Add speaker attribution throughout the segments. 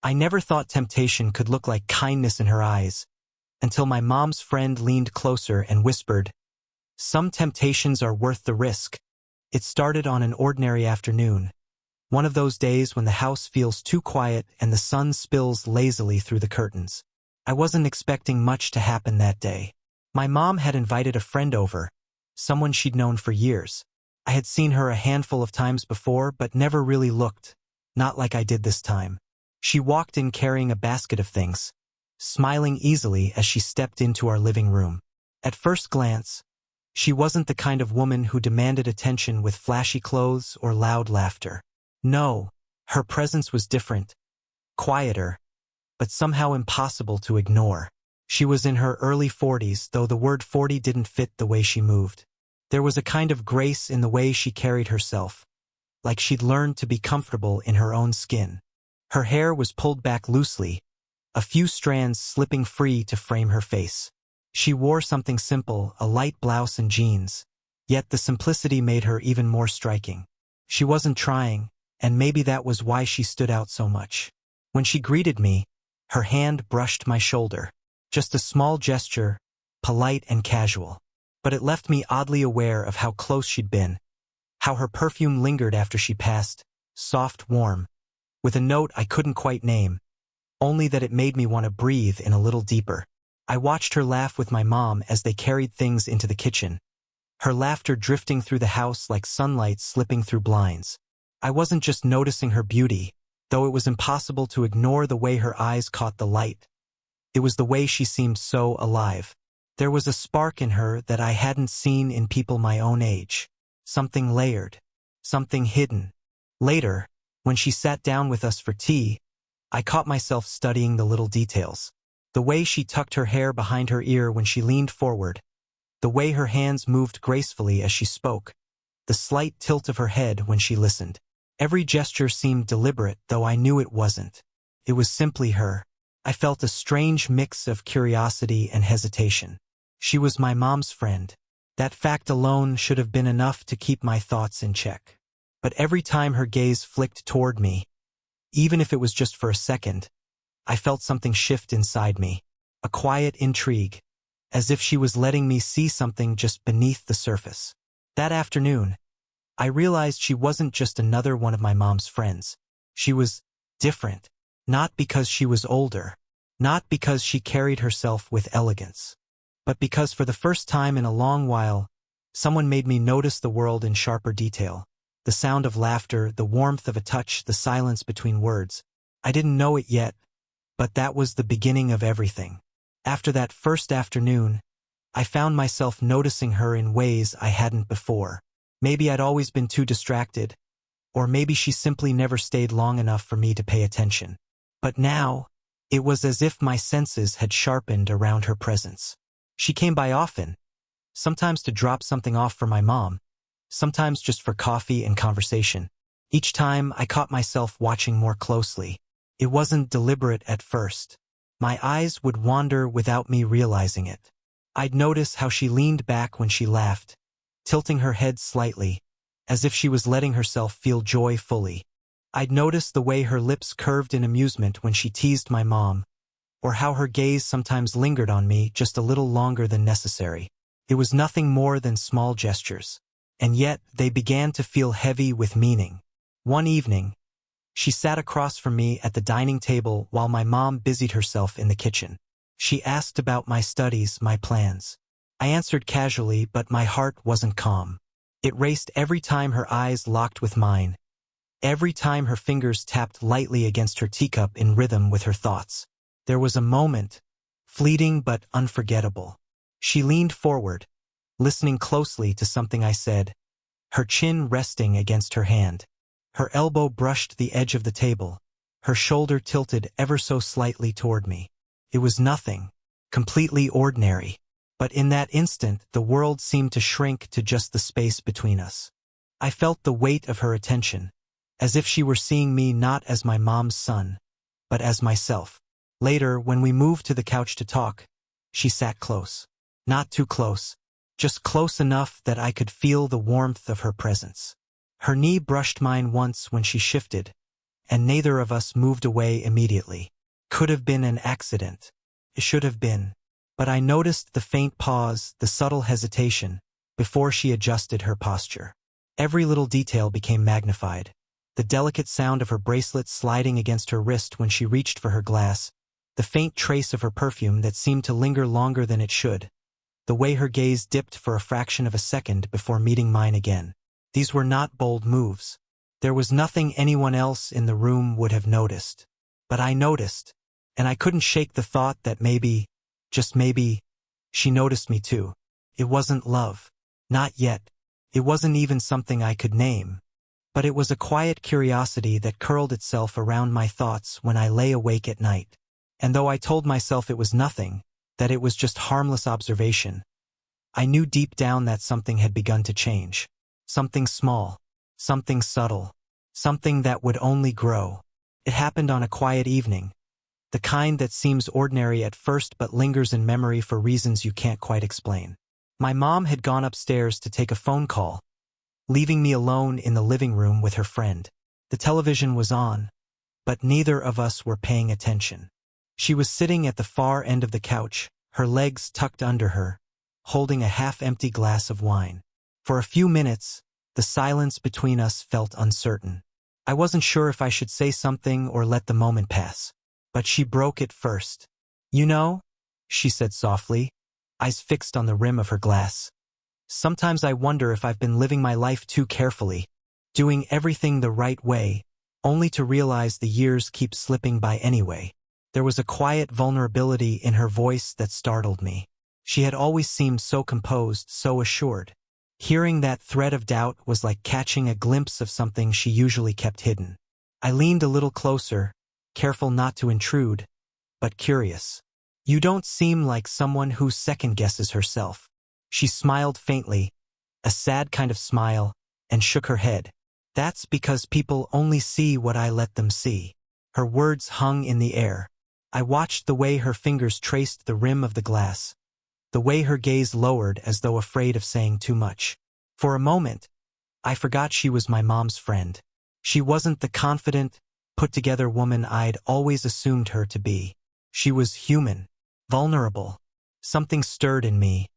Speaker 1: I never thought temptation could look like kindness in her eyes, until my mom's friend leaned closer and whispered, "Some temptations are worth the risk." It started on an ordinary afternoon, one of those days when the house feels too quiet and the sun spills lazily through the curtains. I wasn't expecting much to happen that day. My mom had invited a friend over, someone she'd known for years. I had seen her a handful of times before, but never really looked, not like I did this time. She walked in carrying a basket of things, smiling easily as she stepped into our living room. At first glance, she wasn't the kind of woman who demanded attention with flashy clothes or loud laughter. No, her presence was different, quieter, but somehow impossible to ignore. She was in her early 40s, though the word 40 didn't fit the way she moved. There was a kind of grace in the way she carried herself, like she'd learned to be comfortable in her own skin. Her hair was pulled back loosely, a few strands slipping free to frame her face. She wore something simple, a light blouse and jeans, yet the simplicity made her even more striking. She wasn't trying, and maybe that was why she stood out so much. When she greeted me, her hand brushed my shoulder. Just a small gesture, polite and casual. But it left me oddly aware of how close she'd been, how her perfume lingered after she passed, soft, warm, with a note I couldn't quite name, only that it made me want to breathe in a little deeper. I watched her laugh with my mom as they carried things into the kitchen, her laughter drifting through the house like sunlight slipping through blinds. I wasn't just noticing her beauty, though it was impossible to ignore the way her eyes caught the light. It was the way she seemed so alive. There was a spark in her that I hadn't seen in people my own age. Something layered, something hidden. Later, when she sat down with us for tea, I caught myself studying the little details. The way she tucked her hair behind her ear when she leaned forward, the way her hands moved gracefully as she spoke, the slight tilt of her head when she listened. Every gesture seemed deliberate, though I knew it wasn't. It was simply her. I felt a strange mix of curiosity and hesitation. She was my mom's friend. That fact alone should have been enough to keep my thoughts in check. But every time her gaze flicked toward me, even if it was just for a second, I felt something shift inside me, a quiet intrigue, as if she was letting me see something just beneath the surface. That afternoon, I realized she wasn't just another one of my mom's friends. She was different, not because she was older, not because she carried herself with elegance, but because for the first time in a long while, someone made me notice the world in sharper detail. The sound of laughter, the warmth of a touch, the silence between words. I didn't know it yet, but that was the beginning of everything. After that first afternoon, I found myself noticing her in ways I hadn't before. Maybe I'd always been too distracted, or maybe she simply never stayed long enough for me to pay attention. But now, it was as if my senses had sharpened around her presence. She came by often, sometimes to drop something off for my mom, sometimes just for coffee and conversation. Each time I caught myself watching more closely. It wasn't deliberate at first. My eyes would wander without me realizing it. I'd notice how she leaned back when she laughed, tilting her head slightly, as if she was letting herself feel joy fully. I'd notice the way her lips curved in amusement when she teased my mom, or how her gaze sometimes lingered on me just a little longer than necessary. It was nothing more than small gestures, and yet they began to feel heavy with meaning. One evening, she sat across from me at the dining table while my mom busied herself in the kitchen. She asked about my studies, my plans. I answered casually, but my heart wasn't calm. It raced every time her eyes locked with mine, every time her fingers tapped lightly against her teacup in rhythm with her thoughts. There was a moment, fleeting but unforgettable. She leaned forward, listening closely to something I said, her chin resting against her hand. Her elbow brushed the edge of the table, her shoulder tilted ever so slightly toward me. It was nothing, completely ordinary, but in that instant the world seemed to shrink to just the space between us. I felt the weight of her attention, as if she were seeing me not as my mom's son, but as myself. Later, when we moved to the couch to talk, she sat close. Not too close, just close enough that I could feel the warmth of her presence. Her knee brushed mine once when she shifted, and neither of us moved away immediately. Could have been an accident. It should have been. But I noticed the faint pause, the subtle hesitation, before she adjusted her posture. Every little detail became magnified. The delicate sound of her bracelet sliding against her wrist when she reached for her glass, the faint trace of her perfume that seemed to linger longer than it should, the way her gaze dipped for a fraction of a second before meeting mine again. These were not bold moves. There was nothing anyone else in the room would have noticed. But I noticed, and I couldn't shake the thought that maybe, just maybe, she noticed me too. It wasn't love. Not yet. It wasn't even something I could name. But it was a quiet curiosity that curled itself around my thoughts when I lay awake at night. And though I told myself it was nothing, that it was just harmless observation, I knew deep down that something had begun to change. Something small, something subtle, something that would only grow. It happened on a quiet evening, the kind that seems ordinary at first but lingers in memory for reasons you can't quite explain. My mom had gone upstairs to take a phone call, leaving me alone in the living room with her friend. The television was on, but neither of us were paying attention. She was sitting at the far end of the couch, her legs tucked under her, holding a half-empty glass of wine. For a few minutes, the silence between us felt uncertain. I wasn't sure if I should say something or let the moment pass. But she broke it first. "You know," she said softly, eyes fixed on the rim of her glass, "sometimes I wonder if I've been living my life too carefully, doing everything the right way, only to realize the years keep slipping by anyway." There was a quiet vulnerability in her voice that startled me. She had always seemed so composed, so assured. Hearing that thread of doubt was like catching a glimpse of something she usually kept hidden. I leaned a little closer, careful not to intrude, but curious. "You don't seem like someone who second-guesses herself." She smiled faintly, a sad kind of smile, and shook her head. "That's because people only see what I let them see." Her words hung in the air. I watched the way her fingers traced the rim of the glass, the way her gaze lowered as though afraid of saying too much. For a moment, I forgot she was my mom's friend. She wasn't the confident, put-together woman I'd always assumed her to be. She was human, vulnerable. Something stirred in me.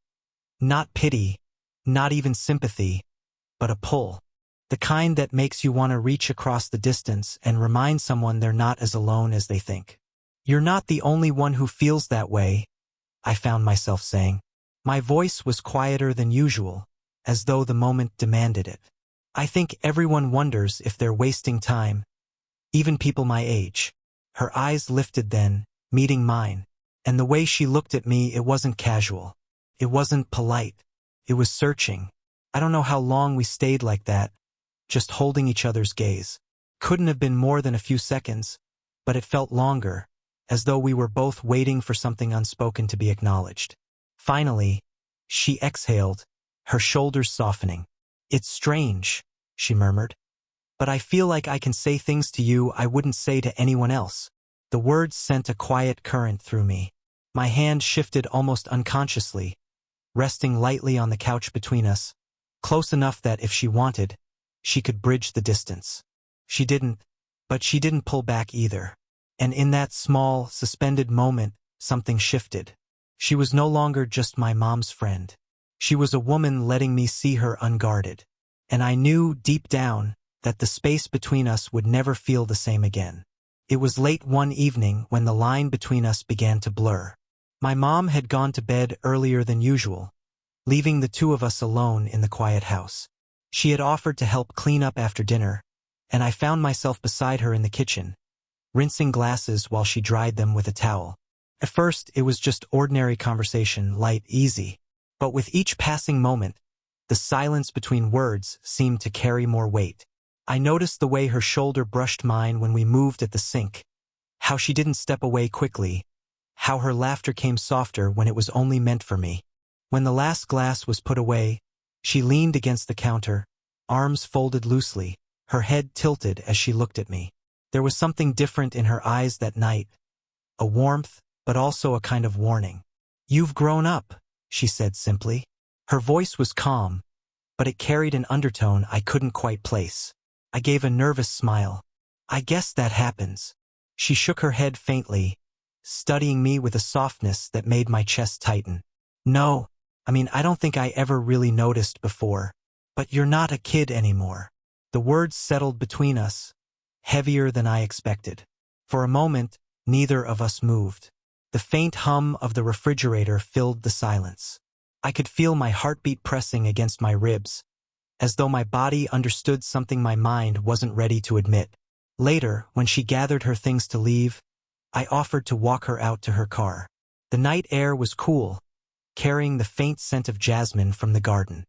Speaker 1: Not pity, not even sympathy, but a pull. The kind that makes you want to reach across the distance and remind someone they're not as alone as they think. "You're not the only one who feels that way," I found myself saying. My voice was quieter than usual, as though the moment demanded it. "I think everyone wonders if they're wasting time, even people my age." Her eyes lifted then, meeting mine, and the way she looked at me, it wasn't casual. It wasn't polite. It was searching. I don't know how long we stayed like that, just holding each other's gaze. Couldn't have been more than a few seconds, but it felt longer, as though we were both waiting for something unspoken to be acknowledged. Finally, she exhaled, her shoulders softening. "It's strange," she murmured, "but I feel like I can say things to you I wouldn't say to anyone else." The words sent a quiet current through me. My hand shifted almost unconsciously, resting lightly on the couch between us, close enough that if she wanted, she could bridge the distance. She didn't, but she didn't pull back either. And in that small, suspended moment, something shifted. She was no longer just my mom's friend. She was a woman letting me see her unguarded. And I knew, deep down, that the space between us would never feel the same again. It was late one evening when the line between us began to blur. My mom had gone to bed earlier than usual, leaving the two of us alone in the quiet house. She had offered to help clean up after dinner, and I found myself beside her in the kitchen, rinsing glasses while she dried them with a towel. At first, it was just ordinary conversation, light, easy. But with each passing moment, the silence between words seemed to carry more weight. I noticed the way her shoulder brushed mine when we moved at the sink, how she didn't step away quickly, how her laughter came softer when it was only meant for me. When the last glass was put away, she leaned against the counter, arms folded loosely, her head tilted as she looked at me. There was something different in her eyes that night, a warmth, but also a kind of warning. "You've grown up," she said simply. Her voice was calm, but it carried an undertone I couldn't quite place. I gave a nervous smile. I guess that happens. She shook her head faintly, studying me with a softness that made my chest tighten. No, I don't think I ever really noticed before. But you're not a kid anymore. The words settled between us, heavier than I expected. For a moment, neither of us moved. The faint hum of the refrigerator filled the silence. I could feel my heartbeat pressing against my ribs, as though my body understood something my mind wasn't ready to admit. Later, when she gathered her things to leave, I offered to walk her out to her car. The night air was cool, carrying the faint scent of jasmine from the garden.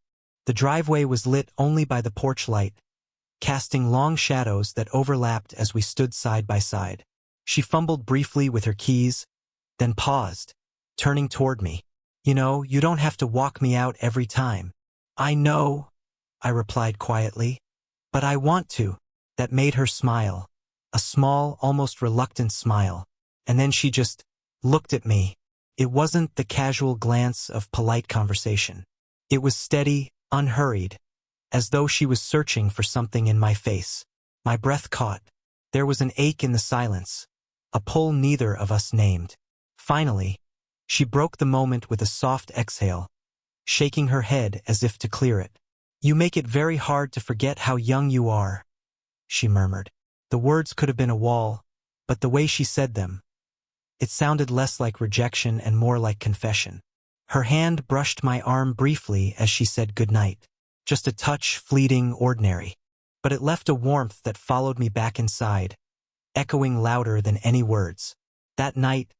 Speaker 1: The driveway was lit only by the porch light, casting long shadows that overlapped as we stood side by side. She fumbled briefly with her keys, then paused, turning toward me. You know, you don't have to walk me out every time. I know, I replied quietly. But I want to. That made her smile. A small, almost reluctant smile. And then she just looked at me. It wasn't the casual glance of polite conversation. It was steady, unhurried, as though she was searching for something in my face. My breath caught. There was an ache in the silence, a pull neither of us named. Finally, she broke the moment with a soft exhale, shaking her head as if to clear it. You make it very hard to forget how young you are, she murmured. The words could have been a wall, but the way she said them, it sounded less like rejection and more like confession. Her hand brushed my arm briefly as she said goodnight. Just a touch, fleeting, ordinary. But it left a warmth that followed me back inside, echoing louder than any words. That night,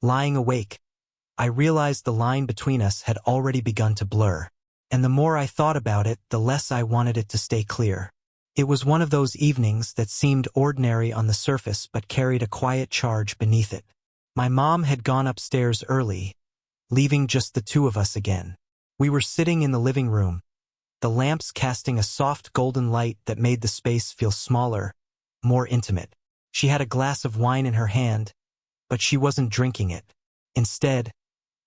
Speaker 1: lying awake, I realized the line between us had already begun to blur. And the more I thought about it, the less I wanted it to stay clear. It was one of those evenings that seemed ordinary on the surface but carried a quiet charge beneath it. My mom had gone upstairs early, leaving just the two of us again. We were sitting in the living room, the lamps casting a soft golden light that made the space feel smaller, more intimate. She had a glass of wine in her hand, but she wasn't drinking it. Instead,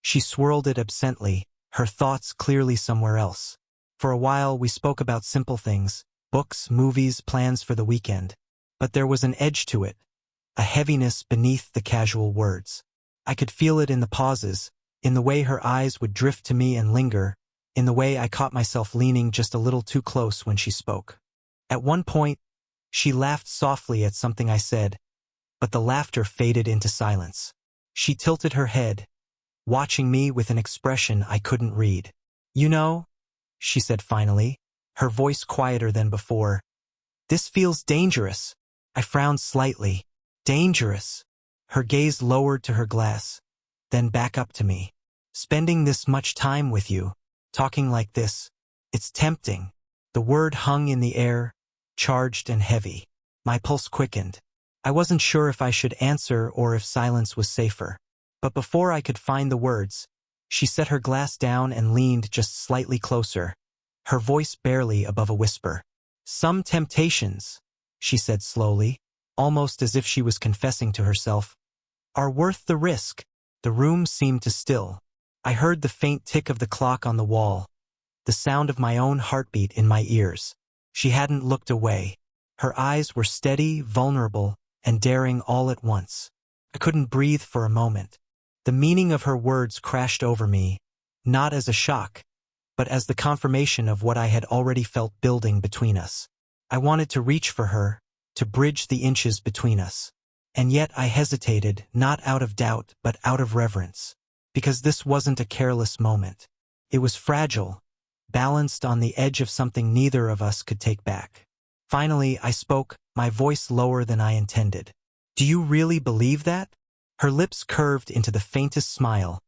Speaker 1: she swirled it absently, her thoughts clearly somewhere else. For a while we spoke about simple things, books, movies, plans for the weekend. But there was an edge to it, a heaviness beneath the casual words. I could feel it in the pauses, in the way her eyes would drift to me and linger, in the way I caught myself leaning just a little too close when she spoke. At one point, she laughed softly at something I said, but the laughter faded into silence. She tilted her head, watching me with an expression I couldn't read. You know, she said finally, her voice quieter than before, this feels dangerous. I frowned slightly. Dangerous. Her gaze lowered to her glass, then back up to me. Spending this much time with you, talking like this, it's tempting. The word hung in the air, charged and heavy. My pulse quickened. I wasn't sure if I should answer or if silence was safer. But before I could find the words, she set her glass down and leaned just slightly closer, her voice barely above a whisper. Some temptations, she said slowly, almost as if she was confessing to herself, are worth the risk. The room seemed to still. I heard the faint tick of the clock on the wall, the sound of my own heartbeat in my ears. She hadn't looked away. Her eyes were steady, vulnerable, and daring all at once. I couldn't breathe for a moment. The meaning of her words crashed over me, not as a shock, but as the confirmation of what I had already felt building between us. I wanted to reach for her, to bridge the inches between us. And yet I hesitated, not out of doubt, but out of reverence. Because this wasn't a careless moment. It was fragile, balanced on the edge of something neither of us could take back. Finally, I spoke, my voice lower than I intended. Do you really believe that? Her lips curved into the faintest smile,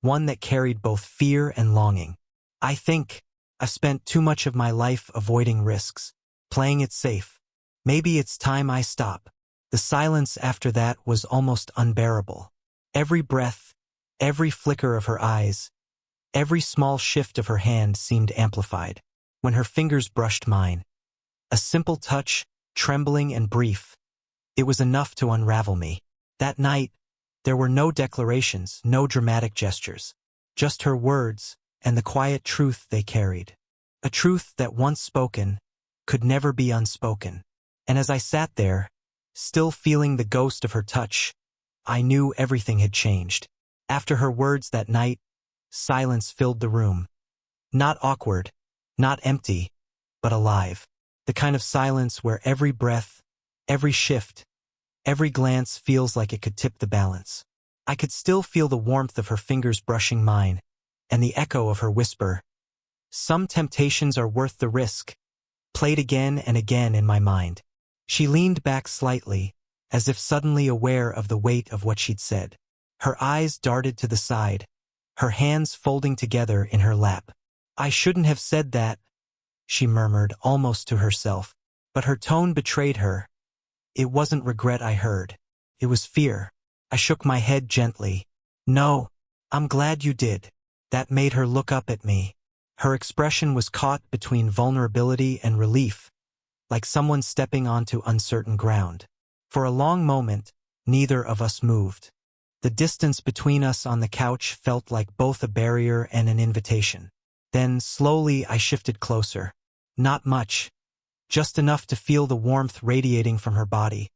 Speaker 1: one that carried both fear and longing. I think I've spent too much of my life avoiding risks, playing it safe. Maybe it's time I stop. The silence after that was almost unbearable. Every breath, every flicker of her eyes, every small shift of her hand seemed amplified. When her fingers brushed mine, a simple touch, trembling and brief, it was enough to unravel me. That night, there were no declarations, no dramatic gestures, just her words and the quiet truth they carried. A truth that once spoken could never be unspoken. And as I sat there, Still feeling the ghost of her touch, I knew everything had changed. After her words that night, silence filled the room. Not awkward, not empty, but alive. The kind of silence where every breath, every shift, every glance feels like it could tip the balance. I could still feel the warmth of her fingers brushing mine, and the echo of her whisper, "Some temptations are worth the risk," played again and again in my mind. She leaned back slightly, as if suddenly aware of the weight of what she'd said. Her eyes darted to the side, her hands folding together in her lap. "I shouldn't have said that," she murmured almost to herself. But her tone betrayed her. It wasn't regret I heard. It was fear. I shook my head gently. "No, I'm glad you did." That made her look up at me. Her expression was caught between vulnerability and relief, like someone stepping onto uncertain ground. For a long moment, neither of us moved. The distance between us on the couch felt like both a barrier and an invitation. Then, slowly, I shifted closer. Not much. Just enough to feel the warmth radiating from her body.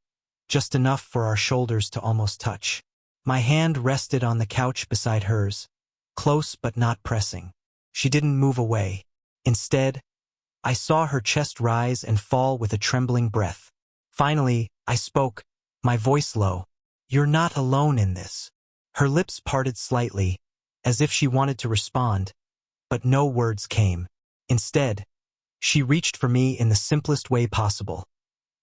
Speaker 1: Just enough for our shoulders to almost touch. My hand rested on the couch beside hers, close but not pressing. She didn't move away. Instead, I saw her chest rise and fall with a trembling breath. Finally, I spoke, my voice low. "You're not alone in this." Her lips parted slightly, as if she wanted to respond, but no words came. Instead, she reached for me in the simplest way possible.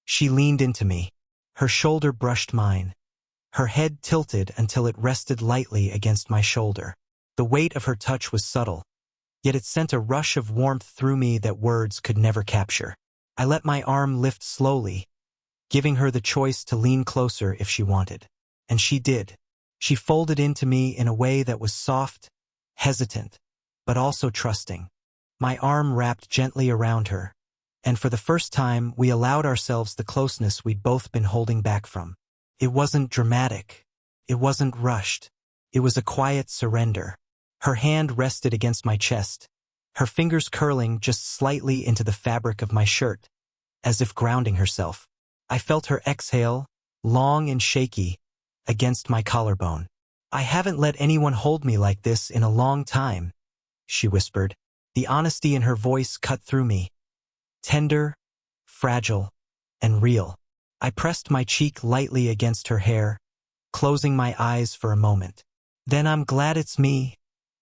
Speaker 1: She leaned into me. Her shoulder brushed mine. Her head tilted until it rested lightly against my shoulder. The weight of her touch was subtle, yet it sent a rush of warmth through me that words could never capture. I let my arm lift slowly, giving her the choice to lean closer if she wanted. And she did. She folded into me in a way that was soft, hesitant, but also trusting. My arm wrapped gently around her, and for the first time we allowed ourselves the closeness we'd both been holding back from. It wasn't dramatic. It wasn't rushed. It was a quiet surrender. Her hand rested against my chest, her fingers curling just slightly into the fabric of my shirt, as if grounding herself. I felt her exhale, long and shaky, against my collarbone. "I haven't let anyone hold me like this in a long time," she whispered. The honesty in her voice cut through me. Tender, fragile, and real. I pressed my cheek lightly against her hair, closing my eyes for a moment. "Then I'm glad it's me,"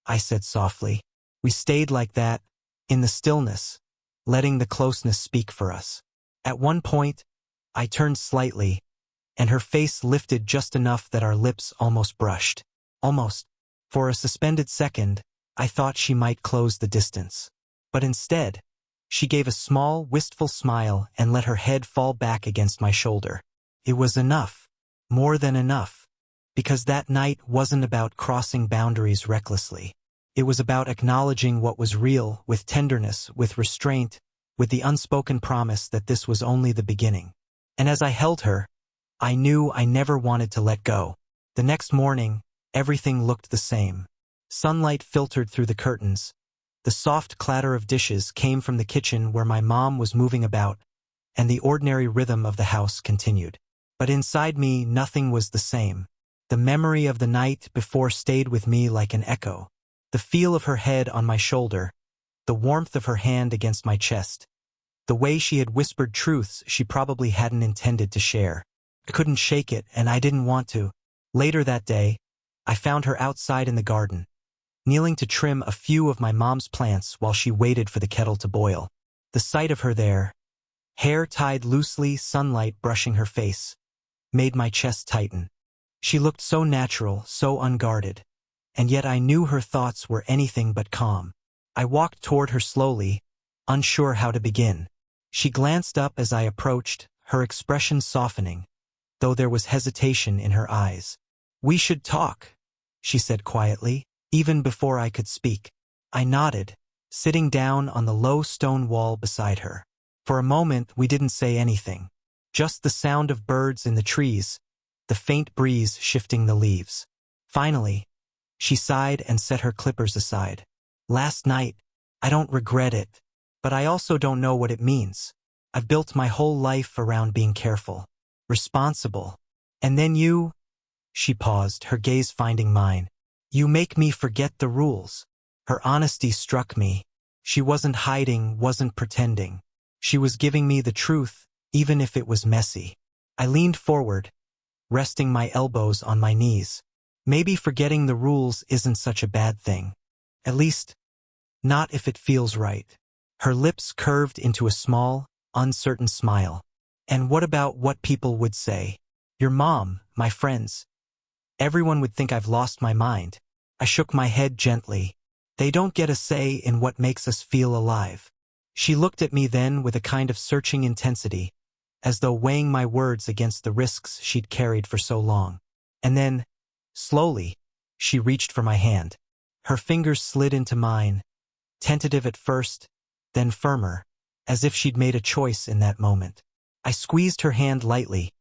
Speaker 1: I said softly. We stayed like that, in the stillness, letting the closeness speak for us. At one point, I turned slightly, and her face lifted just enough that our lips almost brushed. Almost. For a suspended second, I thought she might close the distance. But instead, she gave a small, wistful smile and let her head fall back against my shoulder. It was enough. More than enough. Because that night wasn't about crossing boundaries recklessly. It was about acknowledging what was real, with tenderness, with restraint, with the unspoken promise that this was only the beginning. And as I held her, I knew I never wanted to let go. The next morning, everything looked the same. Sunlight filtered through the curtains. The soft clatter of dishes came from the kitchen where my mom was moving about, and the ordinary rhythm of the house continued. But inside me, nothing was the same. The memory of the night before stayed with me like an echo. The feel of her head on my shoulder, the warmth of her hand against my chest, the way she had whispered truths she probably hadn't intended to share. I couldn't shake it, and I didn't want to. Later that day, I found her outside in the garden, kneeling to trim a few of my mom's plants while she waited for the kettle to boil. The sight of her there, hair tied loosely, sunlight brushing her face, made my chest tighten. She looked so natural, so unguarded, and yet I knew her thoughts were anything but calm. I walked toward her slowly, unsure how to begin. She glanced up as I approached, her expression softening, though there was hesitation in her eyes. "We should talk," she said quietly, even before I could speak. I nodded, sitting down on the low stone wall beside her. For a moment we didn't say anything, just the sound of birds in the trees, the faint breeze shifting the leaves. Finally, she sighed and set her clippers aside. "Last night, I don't regret it, but I also don't know what it means. I've built my whole life around being careful. responsible. And then you, she paused, her gaze finding mine. You make me forget the rules. Her honesty struck me. She wasn't hiding, wasn't pretending. She was giving me the truth, even if it was messy. I leaned forward, resting my elbows on my knees. Maybe forgetting the rules isn't such a bad thing. At least, not if it feels right. Her lips curved into a small, uncertain smile. And what about what people would say? Your mom, my friends. Everyone would think I've lost my mind. I shook my head gently. They don't get a say in what makes us feel alive. She looked at me then with a kind of searching intensity, as though weighing my words against the risks she'd carried for so long. And then, slowly, she reached for my hand. Her fingers slid into mine, tentative at first, then firmer, as if she'd made a choice in that moment. I squeezed her hand lightly,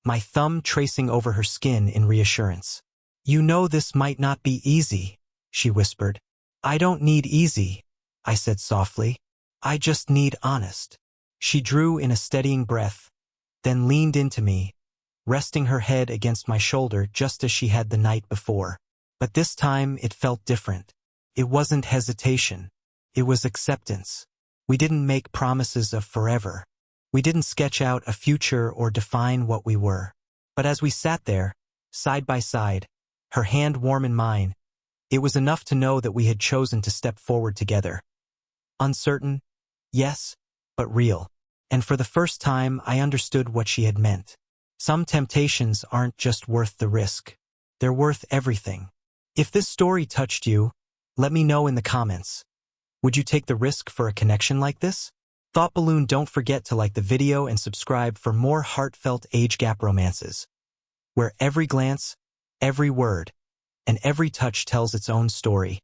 Speaker 1: my thumb tracing over her skin in reassurance. You know this might not be easy, she whispered. I don't need easy, I said softly. I just need honest. She drew in a steadying breath, then leaned into me, resting her head against my shoulder just as she had the night before. But this time it felt different. It wasn't hesitation. It was acceptance. We didn't make promises of forever. We didn't sketch out a future or define what we were. But as we sat there, side by side, her hand warm in mine, it was enough to know that we had chosen to step forward together. Uncertain, yes, but real. And for the first time, I understood what she had meant. Some temptations aren't just worth the risk. They're worth everything. If this story touched you, let me know in the comments. Would you take the risk for a connection like this? Thought Balloon, don't forget to like the video and subscribe for more heartfelt age gap romances, where every glance, every word, and every touch tells its own story.